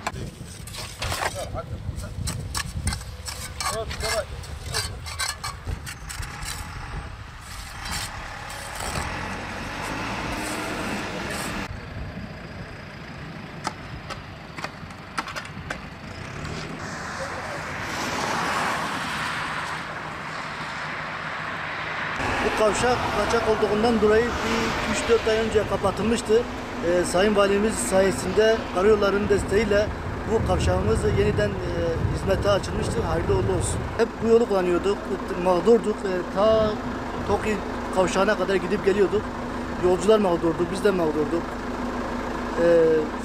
Bu kavşak kaçak olduğundan dolayı 3-4 ay önce kapatılmıştı. Sayın Valimiz sayesinde karayollarının desteğiyle bu kavşağımız yeniden hizmete açılmıştır. Hayırlı uğurlu olsun. Hep bu yolu kullanıyorduk, mağdurduk. Ta Toki kavşağına kadar gidip geliyorduk. Yolcular mağdurdu, biz de mağdurduk.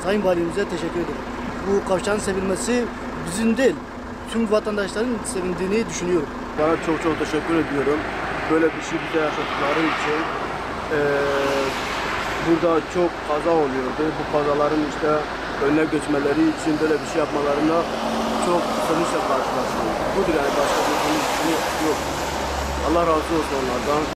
Sayın Valimize teşekkür ederim. Bu kavşağın sevilmesi bizim değil, tüm vatandaşların sevindiğini düşünüyorum. Bana çok teşekkür ediyorum. Böyle bir şey bize yaşattıkları için. Burada çok kaza oluyordu. Bu kazaların işte önüne geçmeleri için böyle bir şey yapmalarına çok sevinçle karşılaştım. Budur yani, başka bir şey yok. Allah razı olsun onlardan.